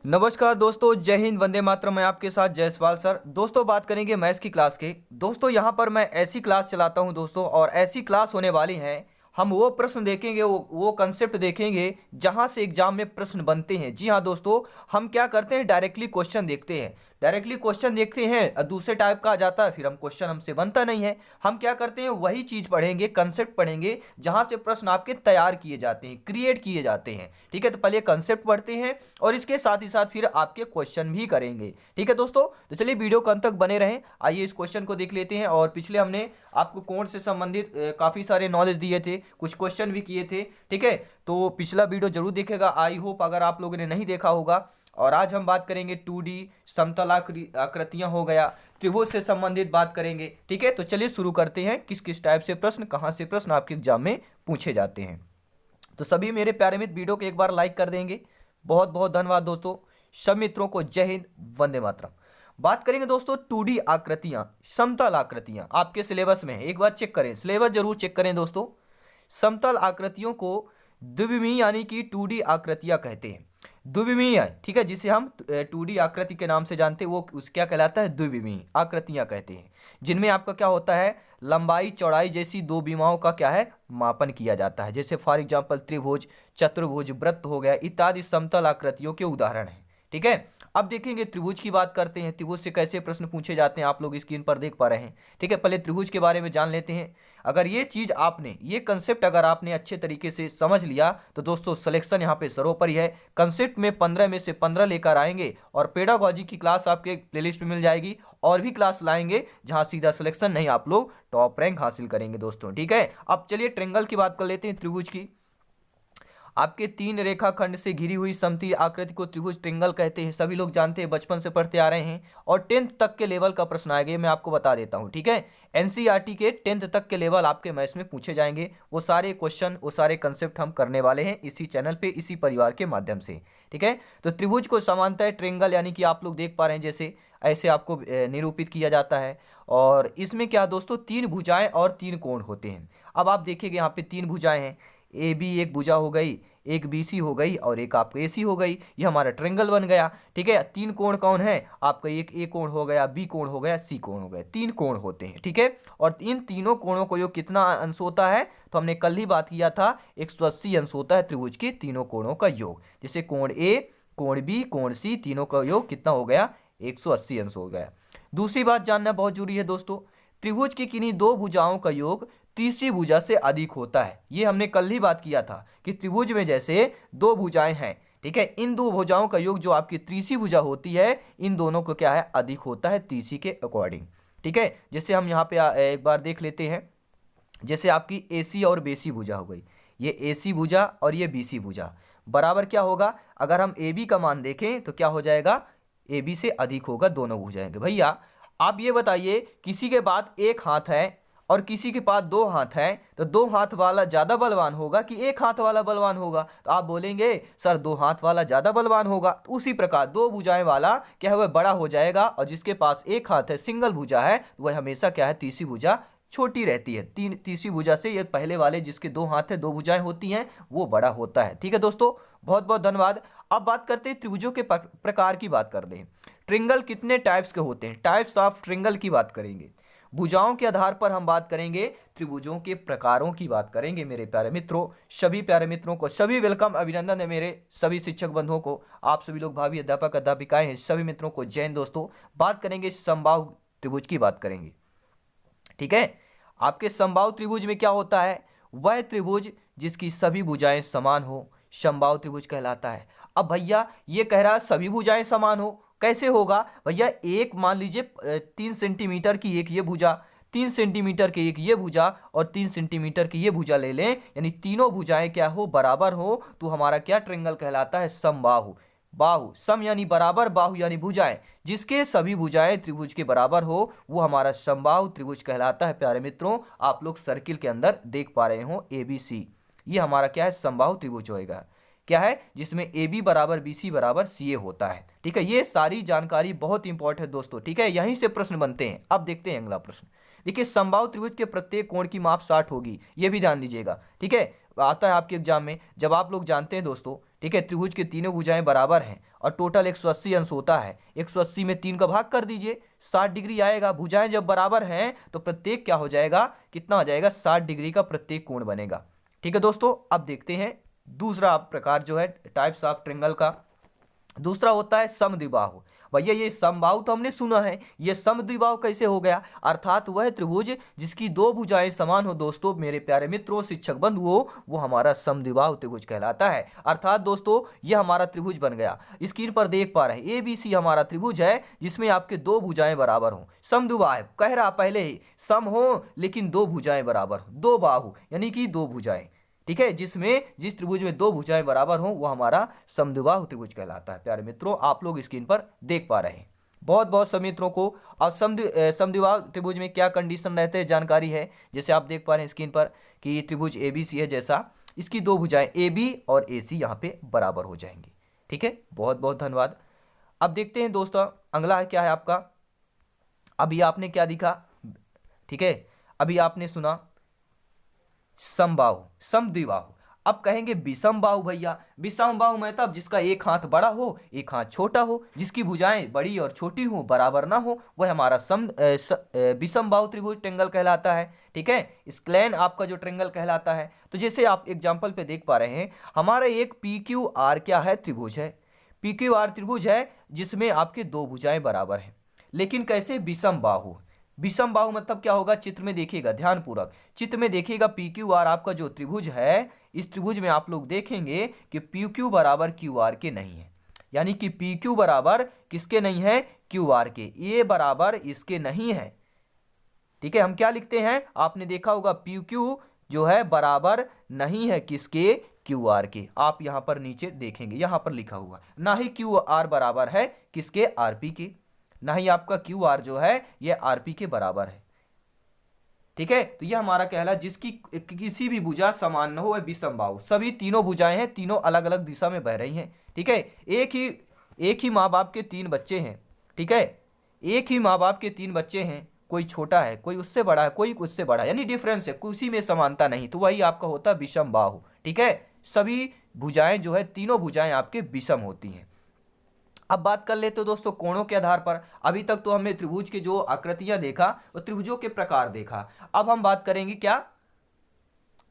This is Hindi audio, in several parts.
नमस्कार दोस्तों, जय हिंद, वंदे मातरम। मैं आपके साथ जयसवाल सर। दोस्तों बात करेंगे मैथ्स की क्लास के। दोस्तों यहाँ पर मैं ऐसी क्लास चलाता हूँ दोस्तों, और ऐसी क्लास होने वाली है। हम वो प्रश्न देखेंगे, वो कंसेप्ट देखेंगे जहाँ से एग्जाम में प्रश्न बनते हैं। जी हाँ दोस्तों, हम क्या करते हैं, डायरेक्टली क्वेश्चन देखते हैं। डायरेक्टली क्वेश्चन देखते हैं और दूसरे टाइप का आ जाता है, फिर हम क्वेश्चन हमसे बनता नहीं है। हम क्या करते हैं, वही चीज़ पढ़ेंगे, कंसेप्ट पढ़ेंगे जहाँ से प्रश्न आपके तैयार किए जाते हैं, क्रिएट किए जाते हैं। ठीक है, तो पहले कंसेप्ट पढ़ते हैं और इसके साथ ही साथ फिर आपके क्वेश्चन भी करेंगे। ठीक है दोस्तों, तो चलिए वीडियो को अंत तक बने रहें। आइए इस क्वेश्चन को देख लेते हैं। और पिछले हमने आपको कोण से संबंधित काफ़ी सारे नॉलेज दिए थे, कुछ क्वेश्चन भी किए थे। ठीक है, तो पिछला वीडियो जरूर देखेगा, आई होप अगर आप लोगों ने नहीं देखा होगा। और आज हम बात करेंगे 2D समतल आकृतियां हो गया, त्रिभुज से संबंधित बात करेंगे। ठीक है, तो चलिए शुरू करते हैं। किस किस टाइप से प्रश्न, कहाँ से प्रश्न आपके एग्जाम में पूछे जाते हैं। तो सभी मेरे प्यारे मित्र वीडियो को एक बार लाइक कर देंगे। बहुत बहुत धन्यवाद दोस्तों। सब मित्रों को जय हिंद, वंदे मातरम। बात करेंगे दोस्तों 2D आकृतियां, समतल आकृतियां आपके सिलेबस में है। एक बार चेक करें, सिलेबस जरूर चेक करें दोस्तों। समतल आकृतियों को द्विविमीय यानी कि 2D आकृतियां कहते हैं। द्विविमीय, ठीक है, जिसे हम 2D आकृति के नाम से जानते हैं, वो उस क्या कहलाता है, द्विविमीय आकृतियां कहते हैं। जिनमें आपका क्या होता है, लंबाई चौड़ाई जैसी दो विमाओं का क्या है, मापन किया जाता है। जैसे फॉर एग्जांपल त्रिभुज, चतुर्भुज, वृत्त हो गया, इत्यादि समतल आकृतियों के उदाहरण हैं। ठीक है, अब देखेंगे त्रिभुज की बात करते हैं। त्रिभुज से कैसे प्रश्न पूछे जाते हैं, आप लोग स्क्रीन पर देख पा रहे हैं। ठीक है, पहले त्रिभुज के बारे में जान लेते हैं। अगर ये चीज आपने, ये कंसेप्ट अगर आपने अच्छे तरीके से समझ लिया तो दोस्तों सिलेक्शन यहाँ पे सर्वोपरि है। कंसेप्ट में 15 में से 15 लेकर आएंगे और पेडागोजी की क्लास आपके प्लेलिस्ट में मिल जाएगी। और भी क्लास लाएंगे जहां सीधा सिलेक्शन नहीं, आप लोग टॉप रैंक हासिल करेंगे दोस्तों। ठीक है, अब चलिए ट्रेंगल की बात कर लेते हैं, त्रिभुज की। आपके तीन रेखाखंड से घिरी हुई समतल आकृति को त्रिभुज ट्रेंगल कहते हैं। सभी लोग जानते हैं, बचपन से पढ़ते आ रहे हैं। और 10th तक के लेवल का प्रश्न आएगा, मैं आपको बता देता हूं। ठीक है, एनसीईआरटी के 10th तक के लेवल आपके मैथ्स में पूछे जाएंगे। वो सारे क्वेश्चन, वो सारे कंसेप्ट हम करने वाले हैं इसी चैनल पे, इसी परिवार के माध्यम से। ठीक है, तो त्रिभुज को समानतः ट्रेंगल यानी कि आप लोग देख पा रहे हैं, जैसे ऐसे आपको निरूपित किया जाता है। और इसमें क्या दोस्तों, तीन भुजाएं और तीन कोण होते हैं। अब आप देखिएगा, यहाँ पे तीन भुजाएं हैं। ए बी एक भुजा हो गई, एक बी सी हो गई और एक आपका ए सी हो गई। ये हमारा ट्रेंगल बन गया। ठीक है, तीन कोण कौन है आपका, एक ए कोण हो गया, बी कोण हो गया, सी कोण हो गया। तीन कोण होते हैं। ठीक है, और इन तीनों कोणों को योग कितना अंश होता है, तो हमने कल ही बात किया था, 180 अंश होता है त्रिभुज के तीनों कोणों का योग। जैसे कोण ए, कोण बी, कोण सी, तीनों का योग कितना हो गया, 180 अंश हो गया। दूसरी बात जानना बहुत जरूरी है दोस्तों, त्रिभुज की किन्हीं दो भुजाओं का योग तीसरी भुजा से अधिक होता है। ये हमने कल ही बात किया था कि त्रिभुज में जैसे दो भुजाएं हैं, ठीक है, इन दो भुजाओं का योग जो आपकी तीसरी भुजा होती है, इन दोनों को क्या है, अधिक होता है तीसरी के अकॉर्डिंग। ठीक है, जैसे हम यहाँ पे एक बार देख लेते हैं। जैसे आपकी एसी और बेसी भुजा हो गई, ये एसी भुजा और ये बीसी भुजा बराबर क्या होगा, अगर हम ए बी का मान देखें तो क्या हो जाएगा, ए बी से अधिक होगा दोनों भुजाएं। भैया आप ये बताइए, किसी के पास एक हाथ है और किसी के पास दो हाथ है, तो दो हाथ वाला ज्यादा बलवान होगा कि एक हाथ वाला बलवान होगा, तो आप बोलेंगे सर दो हाथ वाला ज्यादा बलवान होगा। तो उसी प्रकार दो भुजाएं वाला क्या है, वह बड़ा हो जाएगा, और जिसके पास एक हाथ है, सिंगल भुजा है, वह हमेशा क्या है, तीसरी भुजा छोटी रहती है। तीसरी भुजा से ये पहले वाले जिसके दो हाथ है, दो भुजाएं होती हैं, वो बड़ा होता है। ठीक है दोस्तों, बहुत बहुत धन्यवाद। अब बात करते हैं त्रिभुजों के प्रकार की बात कर लें। ट्रिंगल कितने टाइप्स के होते हैं, टाइप्स ऑफ ट्रिंगल की बात करेंगे। भुजाओं के आधार पर हम बात करेंगे, त्रिभुजों के प्रकारों की बात करेंगे। मेरे प्यारे मित्रों, सभी प्यारे मित्रों को सभी वेलकम, अभिनंदन है मेरे सभी शिक्षक बंधुओं को। आप सभी लोग भावी अध्यापक अध्यापिकाएं हैं, सभी मित्रों को जय हिंद दोस्तों। बात करेंगे समबाहु त्रिभुज की बात करेंगे। ठीक है, आपके समबाहु त्रिभुज में क्या होता है, वह त्रिभुज जिसकी सभी भुजाएं समान हो, समबाहु त्रिभुज कहलाता है। अब भैया ये कह रहा है सभी भुजाएं समान हो, कैसे होगा भैया, एक मान लीजिए 3 सेंटीमीटर की एक ये भुजा, 3 सेंटीमीटर की एक ये भुजा और 3 सेंटीमीटर की ये भुजा ले लें, यानी तीनों भुजाएं क्या हो, बराबर हो, तो हमारा क्या ट्रेंगल कहलाता है, समबाहु। बाहु सम यानी बराबर, बाहु यानी भुजाएं, जिसके सभी भुजाएं त्रिभुज के बराबर हो, वो हमारा समबाहु त्रिभुज कहलाता है। प्यारे मित्रों, आप लोग सर्किल के अंदर देख पा रहे हो ए बी सी, ये हमारा क्या है, समबाहु त्रिभुज होएगा। क्या है, जिसमें ए बी बराबर बी सी बराबर सी ए होता है। ठीक है, ये सारी जानकारी बहुत इंपॉर्टेंट है दोस्तों। ठीक है, यहीं से प्रश्न बनते हैं। अब देखते हैं अगला प्रश्न। देखिए, समबाहु त्रिभुज के प्रत्येक कोण की माप 60 होगी, ये भी ध्यान दीजिएगा। ठीक है, आता है आपके एग्जाम में, जब आप लोग जानते हैं दोस्तों, ठीक है, त्रिभुज के तीनों भुजाएं बराबर हैं और टोटल 180 अंश होता है। 180 में 3 का भाग कर दीजिए, 60 डिग्री आएगा। भुजाएं जब बराबर हैं तो प्रत्येक क्या हो जाएगा, कितना हो जाएगा, 60 डिग्री का प्रत्येक कोण बनेगा। ठीक है दोस्तों, अब देखते हैं दूसरा प्रकार जो है टाइप्स ऑफ ट्रायंगल का। दूसरा होता है समद्विबाहु। भैया ये समबाहु तो हमने सुना है, ये समद्विबाहु कैसे हो गया? अर्थात वह त्रिभुज जिसकी दो भुजाएं समान हो दोस्तों, मेरे प्यारे मित्रों, शिक्षक बंधुओं, वो हमारा समद्विबाहु त्रिभुज कहलाता है। अर्थात दोस्तों ये हमारा त्रिभुज बन गया। स्क्रीन पर देख पा रहे हैं ABC हमारा त्रिभुज है जिसमें आपके दो भुजाएं बराबर हो। समद्विबाहु कह रहा पहले ही, सम हो लेकिन दो भुजाएं बराबर हो, दो बाहु यानी कि दो भुजाएं। ठीक है, जिस त्रिभुज में दो भुजाएं बराबर हो वो हमारा समद्विबाहु त्रिभुज कहलाता है। प्यारे मित्रों, आप लोग स्क्रीन पर देख पा रहे हैं। बहुत बहुत सभी मित्रों को अब समद्विबाहु त्रिभुज में क्या कंडीशन रहते हैं जानकारी है। जैसे आप देख पा रहे हैं स्क्रीन पर कि त्रिभुज ABC है, जैसा इसकी दो भुजाएं AB और AC यहाँ पे बराबर हो जाएंगी। ठीक है, बहुत बहुत धन्यवाद। अब देखते हैं दोस्तों अगला क्या है आपका। अभी आपने क्या दिखा, ठीक है, अभी आपने सुना समबाहु, समद्विबाहु। अब कहेंगे विषम बाहु। भैया विषम बाहु मतलब जिसका एक हाथ बड़ा हो एक हाथ छोटा हो, जिसकी भुजाएं बड़ी और छोटी हो, बराबर ना हो, वह हमारा विषम बाहु त्रिभुज ट्रायंगल कहलाता है। ठीक है, स्क्लेन आपका जो ट्रायंगल कहलाता है। तो जैसे आप एग्जांपल पे देख पा रहे हैं, हमारा एक PQR क्या है, त्रिभुज है। PQR त्रिभुज है जिसमें आपके दो भुजाएं बराबर हैं, लेकिन कैसे, विषम बाहु। विषम बाहु मतलब क्या होगा, चित्र में देखिएगा, ध्यानपूर्वक चित्र में देखिएगा। PQR आपका जो त्रिभुज है, इस त्रिभुज में आप लोग देखेंगे कि PQ बराबर QR के नहीं है, यानी कि PQ बराबर किसके नहीं है, QR के। A बराबर इसके नहीं है। ठीक है, हम क्या लिखते हैं, आपने देखा होगा PQ जो है बराबर नहीं है किसके, QR के। आप यहां पर नीचे देखेंगे, यहां पर लिखा हुआ, ना ही QR बराबर है किसके, RP के, ना ही आपका QR जो है यह RP के बराबर है। ठीक है, तो यह हमारा कहला जिसकी किसी भी भुजा समान न हो वह विषम बाहु। सभी तीनों भुजाएं हैं, तीनों अलग अलग दिशा में बह रही हैं। ठीक है, एक ही माँ बाप के तीन बच्चे हैं। ठीक है, एक ही माँ बाप के तीन बच्चे हैं, कोई छोटा है, कोई उससे बड़ा है, कोई उससे बड़ा है, यानी डिफरेंस है, किसी में समानता नहीं, तो वही आपका होता है विषम बाहु। ठीक है, सभी भुजाएं जो है, तीनों भुजाएं आपके विषम होती हैं। अब बात कर लेते हो दोस्तों कोणों के आधार पर। अभी तक तो हमने त्रिभुज के जो आकृतियां देखा और त्रिभुजों के प्रकार देखा। अब हम बात करेंगे क्या,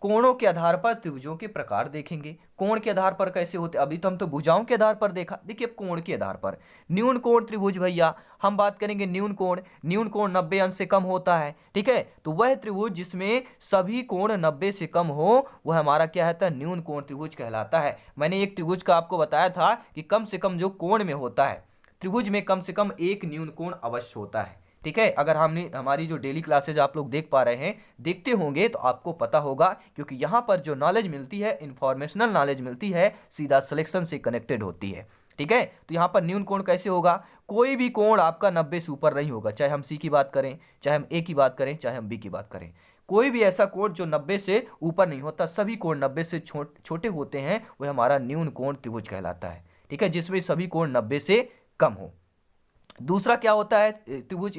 कोणों के आधार पर त्रिभुजों के प्रकार देखेंगे। कोण के आधार पर कैसे होते, अभी तो हम तो भुजाओं के आधार पर देखा, देखिए अब कोण के आधार पर। न्यून कोण त्रिभुज, भैया हम बात करेंगे न्यून कोण। न्यून कोण 90 अंश से कम होता है। ठीक है, तो वह त्रिभुज जिसमें सभी कोण 90 से कम हो वह हमारा क्या है, न्यून कोण त्रिभुज कहलाता है। मैंने एक त्रिभुज का आपको बताया था कि कम से कम जो कोण में होता है, त्रिभुज में कम से कम एक न्यून कोण अवश्य होता है। ठीक है, अगर हमने हमारी जो डेली क्लासेज आप लोग देख पा रहे हैं, देखते होंगे तो आपको पता होगा, क्योंकि यहाँ पर जो नॉलेज मिलती है, इंफॉर्मेशनल नॉलेज मिलती है, सीधा सिलेक्शन से कनेक्टेड होती है। ठीक है, तो यहाँ पर न्यून कोण कैसे होगा, कोई भी कोण आपका 90 से ऊपर नहीं होगा, चाहे हम C की बात करें, चाहे हम A की बात करें, चाहे हम B की बात करें। कोई भी ऐसा कोण जो 90 से ऊपर नहीं होता, सभी कोण 90 से छोटे होते हैं, वह हमारा न्यून कोण त्रिभुज कहलाता है। ठीक है, जिसमें सभी कोण 90 से कम हो। दूसरा क्या होता है, त्रिभुज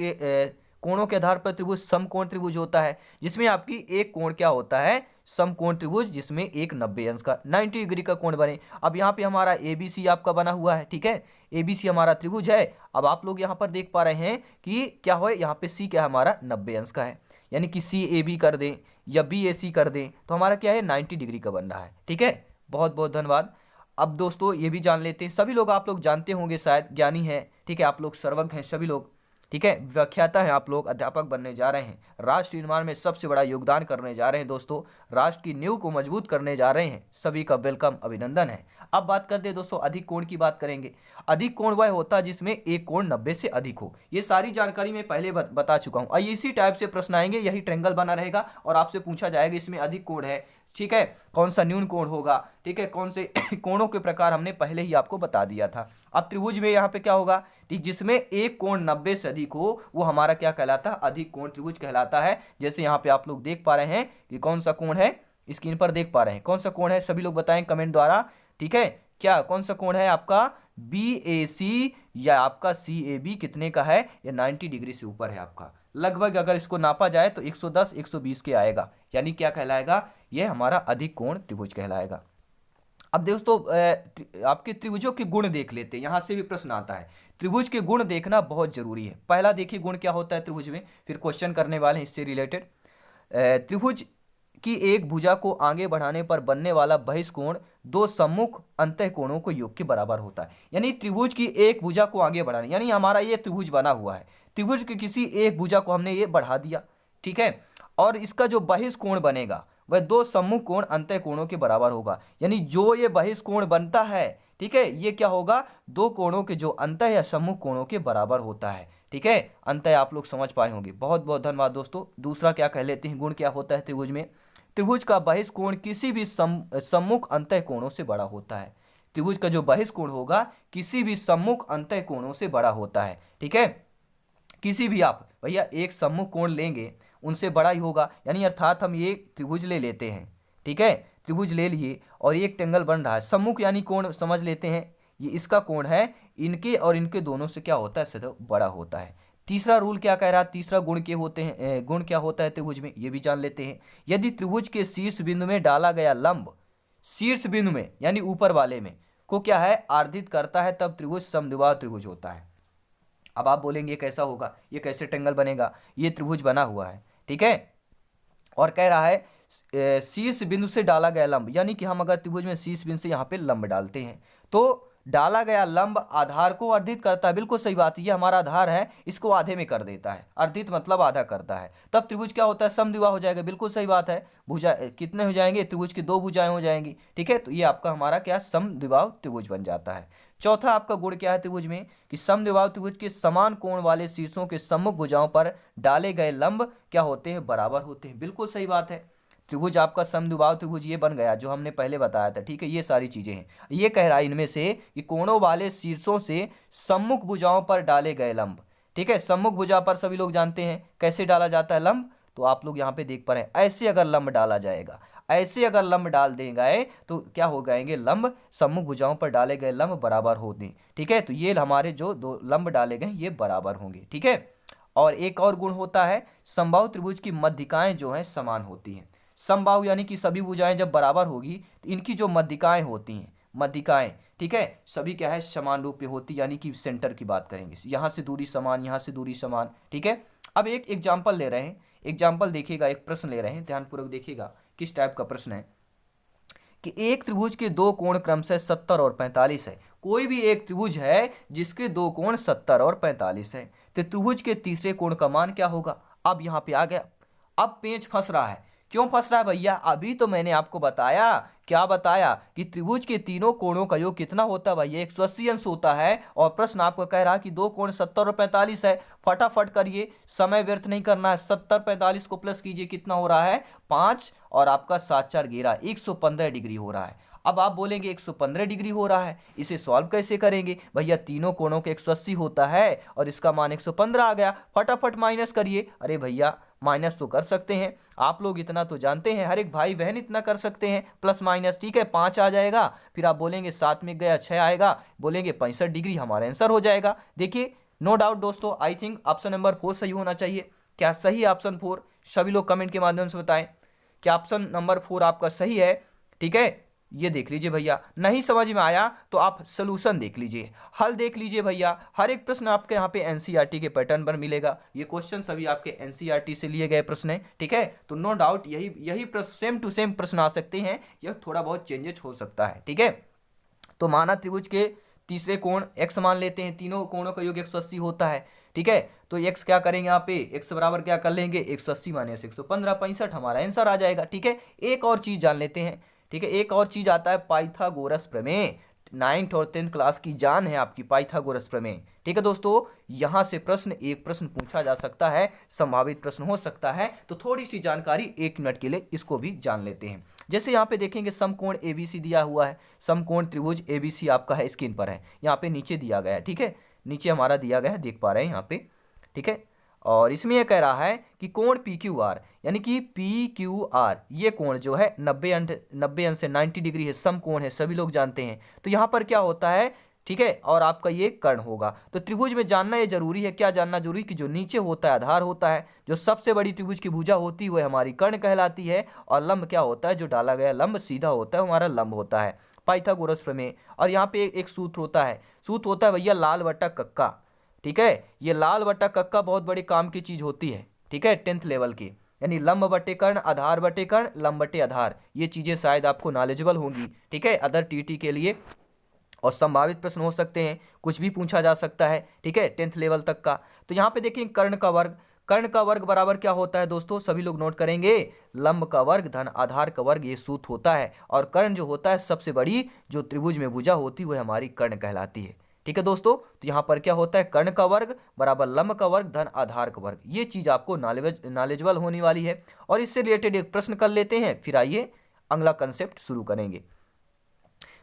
कोणों के आधार पर त्रिभुज समकोण त्रिभुज होता है, जिसमें आपकी एक कोण क्या होता है, समकोण त्रिभुज, जिसमें एक 90 अंश का 90 डिग्री का कोण बने। अब यहाँ पे हमारा ABC आपका बना हुआ है। ठीक है, ABC हमारा त्रिभुज है। अब आप लोग यहाँ पर देख पा रहे हैं कि क्या हो, यहाँ पे C क्या है, हमारा 90 अंश का है, यानी कि CAB कर दें या BAC कर दें तो हमारा क्या है, 90 डिग्री का बन रहा है। ठीक है, बहुत बहुत धन्यवाद। अब दोस्तों ये भी जान लेते हैं, सभी लोग आप लोग जानते होंगे, शायद ज्ञानी हैं। ठीक है, आप लोग सर्वज्ञ हैं सभी लोग। ठीक है, व्याख्याता हैं आप लोग, अध्यापक बनने जा रहे हैं, राष्ट्र निर्माण में सबसे बड़ा योगदान करने जा रहे हैं दोस्तों, राष्ट्र की नींव को मजबूत करने जा रहे हैं। सभी का वेलकम, अभिनंदन है। अब बात करते हैं दोस्तों अधिक कोण की बात करेंगे। अधिक कोण वह होता है जिसमें एक कोण 90 से अधिक हो। ये सारी जानकारी मैं पहले बता चुका हूँ। इसी टाइप से प्रश्न आएंगे, यही ट्रायंगल बना रहेगा और आपसे पूछा जाएगा इसमें अधिक कोण है, ठीक है, कौन सा न्यून कोण होगा। ठीक है, कौन से कोणों के प्रकार हमने पहले ही आपको बता दिया था। अब त्रिभुज में यहाँ पे क्या होगा, ठीक, जिसमें एक कोण 90 से अधिक हो वो हमारा क्या कहलाता है, अधिक कोण त्रिभुज कहलाता है। जैसे यहाँ पे आप लोग देख पा रहे हैं कि कौन सा कोण है, स्क्रीन पर देख पा रहे हैं कौन सा कोण है, सभी लोग बताएं कमेंट द्वारा। ठीक है, क्या कौन सा कोण है आपका, BAC या आपका CAB कितने का है, या 90 डिग्री से ऊपर है आपका। लगभग अगर इसको नापा जाए तो 110 120 के आएगा, यानी क्या कहलाएगा, यह हमारा अधिक कोण त्रिभुज कहलाएगा। अब दोस्तों आपके त्रिभुजों के गुण देख लेते हैं, यहाँ से भी प्रश्न आता है। त्रिभुज के गुण देखना बहुत जरूरी है। पहला देखिए गुण क्या होता है त्रिभुज में, फिर क्वेश्चन करने वाले हैं इससे रिलेटेड। त्रिभुज की एक भुजा को आगे बढ़ाने पर बनने वाला बहिष्कोण दो सम्मुख अंतःकोणों को योग के बराबर होता है। यानी त्रिभुज की एक भुजा को आगे बढ़ाने, यानी हमारा ये त्रिभुज बना हुआ है, त्रिभुज की किसी एक भुजा को हमने ये बढ़ा दिया, ठीक है, और इसका जो बहिष्कोण बनेगा वह दो सम्मुख कोण अंतःकोणों के बराबर होगा। यानी जो ये बहिष्कोण बनता है, ठीक है, ये क्या होगा, दो कोणों के जो अंतः या सम्मुख कोणों के बराबर होता है, ठीक है। अंतः आप लोग समझ पाए होंगे। बहुत बहुत धन्यवाद दोस्तों। दूसरा क्या कह लेते हैं, गुण क्या होता है त्रिभुज में, त्रिभुज का बहिष्कोण किसी भी सम्मुख अंतःकोणों से बड़ा होता है। त्रिभुज का जो बहिष्कोण होगा किसी भी सम्मुख अंतःकोणों से बड़ा होता है, ठीक है। किसी भी आप भैया एक सम्मुख कोण लेंगे उनसे बड़ा ही होगा, यानी अर्थात हम ये त्रिभुज ले लेते हैं, ठीक है, त्रिभुज ले लिए और एक ट्रायंगल बन रहा है, सम्मुख यानी कोण समझ लेते हैं, ये इसका कोण है, इनके और इनके दोनों से क्या होता है, सदैव बड़ा होता है। तीसरा रूल क्या कह रहा है, तीसरा गुण के होते हैं, गुण क्या होता है त्रिभुज में, ये भी जान लेते हैं। यदि त्रिभुज के शीर्ष बिंदु में डाला गया लंब, शीर्ष बिंदु में यानी ऊपर वाले में, को क्या है, आर्धित करता है, तब त्रिभुज समद्विबाहु त्रिभुज होता है। अब आप बोलेंगे कैसा होगा, ये कैसे ट्रायंगल बनेगा, ये त्रिभुज बना हुआ है, ठीक है, और कह रहा है शीर्ष बिंदु से डाला गया लंब, यानी कि हम अगर त्रिभुज में शीर्ष बिंदु से यहाँ पे लंब डालते हैं तो डाला गया लंब आधार को अर्धित करता है। बिल्कुल सही बात है, ये हमारा आधार है, इसको आधे में कर देता है, अर्धित मतलब आधा करता है, तब त्रिभुज क्या होता है, समद्विबाहु हो जाएगा। बिल्कुल सही बात है, भुजा कितने हो जाएंगे, त्रिभुज की दो भुजाएं हो जाएंगी, ठीक है, तो ये आपका हमारा क्या, समद्विबाहु त्रिभुज बन जाता है। चौथा आपका गुण क्या है त्रिभुज में, कि समद्विबाहु त्रिभुज के समान कोण वाले शीर्षों के सम्मुख भुजाओं पर डाले गए लंब क्या होते हैं, बराबर होते हैं। बिल्कुल सही बात है, त्रिभुज आपका समद्विबाहु त्रिभुज ये बन गया जो हमने पहले बताया था, ठीक है, ये सारी चीजें हैं। ये कह रहा है इनमें से कि कोणों वाले शीर्षों से सम्मुख भुजाओं पर डाले गए लंब, ठीक है, सम्मुख भुजा पर सभी लोग जानते हैं कैसे डाला जाता है लंब, तो आप लोग यहाँ पे देख पा रहे हैं, ऐसे अगर लंब डाला जाएगा, ऐसे अगर लंब डाल दें गए तो क्या हो जाएंगे, लंब सम्मुख भुजाओं पर डाले गए लंब बराबर होते, ठीक है, तो ये हमारे जो दो लंब डाले गए ये बराबर होंगे, ठीक है। और एक और गुण होता है, समबाहु त्रिभुज की मध्यिकाएं जो हैं समान होती हैं। समबाहु यानी कि सभी भुजाएं जब बराबर होगी तो इनकी जो मध्यिकाएं होती हैं, मध्यिकाएं, ठीक है, सभी क्या है, समान रूप में होती, यानी कि सेंटर की बात करेंगे, यहाँ से दूरी समान, यहाँ से दूरी समान, ठीक है। अब एक एग्जाम्पल ले रहे हैं, एग्जाम्पल देखिएगा, एक प्रश्न ले रहे हैं, ध्यानपूर्वक देखिएगा किस टाइप का प्रश्न है, कि एक त्रिभुज के दो कोण क्रमशः 70 और 45 है। कोई भी एक त्रिभुज है जिसके दो कोण 70 और 45 है, तो त्रिभुज के तीसरे कोण का मान क्या होगा। अब यहाँ पे आ गया, अब पेंच फंस रहा है, क्यों फंस रहा है भैया, अभी तो मैंने आपको बताया, क्या बताया, कि त्रिभुज के तीनों कोणों का योग कितना होता है भैया, 180 अंश होता है, और प्रश्न आपको कह रहा है कि दो कोण 70 और 45 है। फटाफट करिए, समय व्यर्थ नहीं करना है, 70 45 को प्लस कीजिए, कितना हो रहा है, 5, और आपका 7 4 11, 115 डिग्री हो रहा है। अब आप बोलेंगे 115 डिग्री हो रहा है, इसे सॉल्व कैसे करेंगे भैया, तीनों कोणों के 180 होता है और इसका मान 115 आ गया, फटाफट माइनस करिए। अरे भैया माइनस तो कर सकते हैं, आप लोग इतना तो जानते हैं, हर एक भाई बहन इतना कर सकते हैं, प्लस माइनस, ठीक है, 5 आ जाएगा, फिर आप बोलेंगे 7 में गया 6 आएगा, बोलेंगे 65 डिग्री, हमारा आंसर हो जाएगा। देखिए नो डाउट दोस्तों, आई थिंक ऑप्शन नंबर 4 सही होना चाहिए। क्या सही है ऑप्शन 4, सभी लोग कमेंट के माध्यम से बताएं, क्या ऑप्शन नंबर 4 आपका सही है, ठीक है। ये देख लीजिए भैया, नहीं समझ में आया तो आप सोल्यूशन देख लीजिए, हल देख लीजिए भैया, हर एक प्रश्न आपके यहाँ पे एनसीईआरटी के पैटर्न पर मिलेगा, ये क्वेश्चन सभी आपके एनसीईआरटी से लिए गए प्रश्न हैं, ठीक है, तो नो डाउट यही प्रश्न सेम टू सेम प्रश्न आ सकते हैं, यह थोड़ा बहुत चेंजेस हो सकता है, ठीक है। तो माना त्रिभुज के तीसरे कोण x मान लेते हैं, तीनों कोणों का योग 180 होता है, ठीक है, तो x क्या करेंगे, यहाँ पे x बराबर क्या कर लेंगे, 180 माइनस 115, 65, हमारा आंसर आ जाएगा, ठीक है। एक और चीज जान लेते हैं, ठीक है, एक और चीज आता है पाइथागोरस प्रमेय, 9th और 10th क्लास की जान है आपकी पाइथागोरस प्रमेय, ठीक है दोस्तों। यहाँ से एक प्रश्न पूछा जा सकता है, संभावित प्रश्न हो सकता है, तो थोड़ी सी जानकारी 1 मिनट के लिए इसको भी जान लेते हैं। जैसे यहाँ पे देखेंगे समकोण ABC दिया हुआ है, समकोण त्रिभुज ABC आपका है, स्क्रीन पर है, यहाँ पे नीचे दिया गया है, ठीक है, नीचे हमारा दिया गया है, देख पा रहे हैं यहाँ पे, ठीक है। और इसमें यह कह रहा है कि कोण PQR, यानी कि PQR ये कोण जो है 90 अंश से 90 डिग्री है, समकोण है, सभी लोग जानते हैं। तो यहाँ पर क्या होता है, ठीक है, और आपका ये कर्ण होगा। तो त्रिभुज में जानना ये जरूरी है, क्या जानना जरूरी, कि जो नीचे होता है आधार होता है, जो सबसे बड़ी त्रिभुज की भुजा होती है वह हमारी कर्ण कहलाती है, और लंब क्या होता है, जो डाला गया लंब सीधा होता है हमारा लंब होता है। पाइथागोरस प्रमेय। और यहाँ पे एक सूत्र होता है, सूत्र होता है भैया लाल बटा कक्का। ठीक है, ये लाल बटा कक्का बहुत बड़े काम की चीज होती है। ठीक है, 10th लेवल की, यानी लंब बटे कर्ण, आधार बटे कर्ण, लंब बटे आधार, ये चीजें शायद आपको नॉलेजेबल होंगी। ठीक है, अदर टीटी के लिए और संभावित प्रश्न हो सकते हैं, कुछ भी पूछा जा सकता है। ठीक है, 10th लेवल तक का। तो यहाँ पे देखिए कर्ण का वर्ग, कर्ण का वर्ग बराबर क्या होता है दोस्तों, सभी लोग नोट करेंगे, लंब का वर्ग धन आधार का वर्ग, ये सूत्र होता है। और कर्ण जो होता है सबसे बड़ी जो त्रिभुज में भुजा होती है वह हमारी कर्ण कहलाती है। ठीक है दोस्तों, तो यहाँ पर क्या होता है, कर्ण का वर्ग बराबर लंब का वर्ग धन आधार का वर्ग, ये चीज आपको नॉलेजेबल होने वाली है। और इससे रिलेटेड एक प्रश्न कर लेते हैं, फिर आइए अगला कंसेप्ट शुरू करेंगे।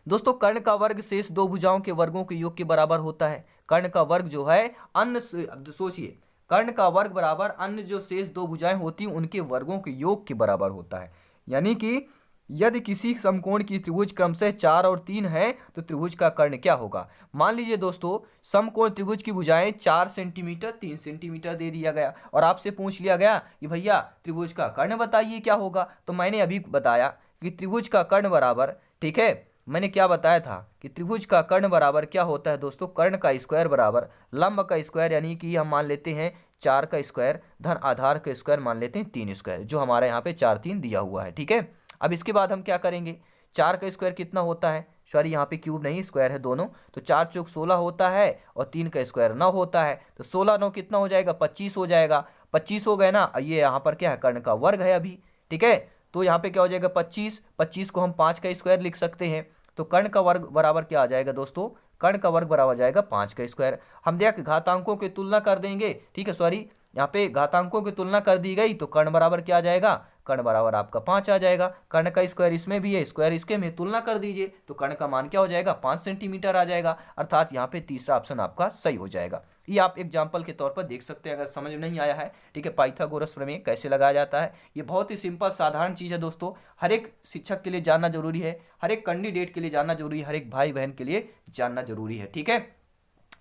दोस्तों कर्ण का वर्ग शेष दो भुजाओं के वर्गों के योग के बराबर होता है। कर्ण का वर्ग जो है अन्य, सोचिए, कर्ण का वर्ग बराबर अन्य जो शेष दो भुजाएं होती हैं उनके वर्गों के योग के बराबर होता है। यानी कि यदि किसी समकोण की त्रिभुज क्रमशः 4 और 3 है तो त्रिभुज का कर्ण क्या होगा। मान लीजिए दोस्तों समकोण त्रिभुज की भुजाएं 4 सेंटीमीटर 3 सेंटीमीटर दे दिया गया और आपसे पूछ लिया गया कि भैया त्रिभुज का कर्ण बताइए क्या होगा। तो मैंने अभी बताया कि त्रिभुज का कर्ण बराबर, ठीक है, मैंने क्या बताया था कि त्रिभुज का कर्ण बराबर क्या होता है दोस्तों, कर्ण का स्क्वायर बराबर लंब का स्क्वायर, यानी कि हम मान लेते हैं 4 का स्क्वायर धन आधार का स्क्वायर मान लेते हैं 3 स्क्वायर, जो हमारे यहाँ पे 4 3 दिया हुआ है। ठीक है, अब इसके बाद हम क्या करेंगे, 4 का स्क्वायर कितना होता है, सॉरी यहाँ पे क्यूब नहीं स्क्वायर है दोनों, तो 4 चौक 16 होता है और 3 का स्क्वायर 9 होता है, तो 16 9 कितना हो जाएगा, 25 हो जाएगा। 25 हो गए ना, ये यहाँ पर क्या है, कर्ण का वर्ग है अभी। ठीक है, तो यहाँ पे क्या हो जाएगा 25, 25 को हम 5 का स्क्वायर लिख सकते हैं, तो कर्ण का वर्ग बराबर क्या आ जाएगा दोस्तों, कर्ण का वर्ग बराबर जाएगा 5 का स्क्वायर। हम देख घातांकों की तुलना कर देंगे, ठीक है, सॉरी यहाँ पे घातांकों की तुलना कर दी गई तो कर्ण बराबर क्या आ जाएगा, कर्ण बराबर आपका 5 आ जाएगा। कर्ण का स्क्वायर इसमें भी है, स्क्वायर इसके में, तुलना कर दीजिए तो कर्ण का मान क्या हो जाएगा, 5 सेंटीमीटर आ जाएगा, अर्थात यहाँ पे तीसरा ऑप्शन आपका सही हो जाएगा। ये आप एग्जाम्पल के तौर पर देख सकते हैं, अगर समझ में नहीं आया है। ठीक है, पाइथागोरस प्रमेय कैसे लगाया जाता है, ये बहुत ही सिंपल साधारण चीज़ है दोस्तों, हर एक शिक्षक के लिए जानना जरूरी है, हर एक कैंडिडेट के लिए जानना जरूरी है, हर एक भाई बहन के लिए जानना जरूरी है। ठीक है,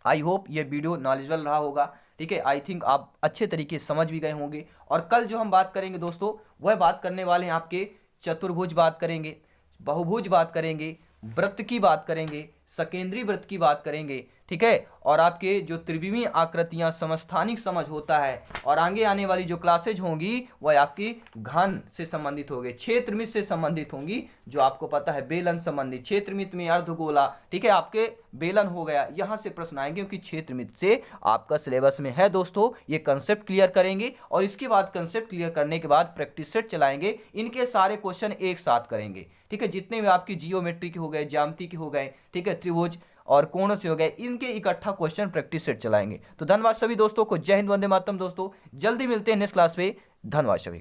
आई होप ये वीडियो नॉलेजेबल रहा होगा। ठीक है, आई थिंक आप अच्छे तरीके से समझ भी गए होंगे। और कल जो हम बात करेंगे दोस्तों, वह बात करने वाले हैं आपके चतुर्भुज बात करेंगे, बहुभुज बात करेंगे, वृत्त की बात करेंगे, सकेंद्री वृत्त की बात करेंगे। ठीक है, और आपके जो त्रिविमीय आकृतियां समस्थानिक समझ होता है, और आगे आने वाली जो क्लासेज होंगी वह आपकी घन से संबंधित होंगे, क्षेत्रमित से संबंधित होंगी, जो आपको पता है बेलन संबंधी, क्षेत्रमित में अर्धगोला। ठीक है, आपके बेलन हो गया, यहाँ से प्रश्न आएंगे क्योंकि क्षेत्रमित से आपका सिलेबस में है दोस्तों। ये कंसेप्ट क्लियर करेंगे और इसके बाद कंसेप्ट क्लियर करने के बाद प्रैक्टिस सेट चलाएंगे, इनके सारे क्वेश्चन एक साथ करेंगे। ठीक है, जितने भी आपकी जियोमेट्री के हो गए, ज्यामिति के हो गए, ठीक है, त्रिभुज और कोणों से हो गए, इनके इकट्ठा क्वेश्चन प्रैक्टिस सेट चलाएंगे। तो धन्यवाद सभी दोस्तों को, जय हिंद, वंदे मातरम दोस्तों, जल्दी मिलते हैं नेक्स्ट क्लास पे, धन्यवाद सभी।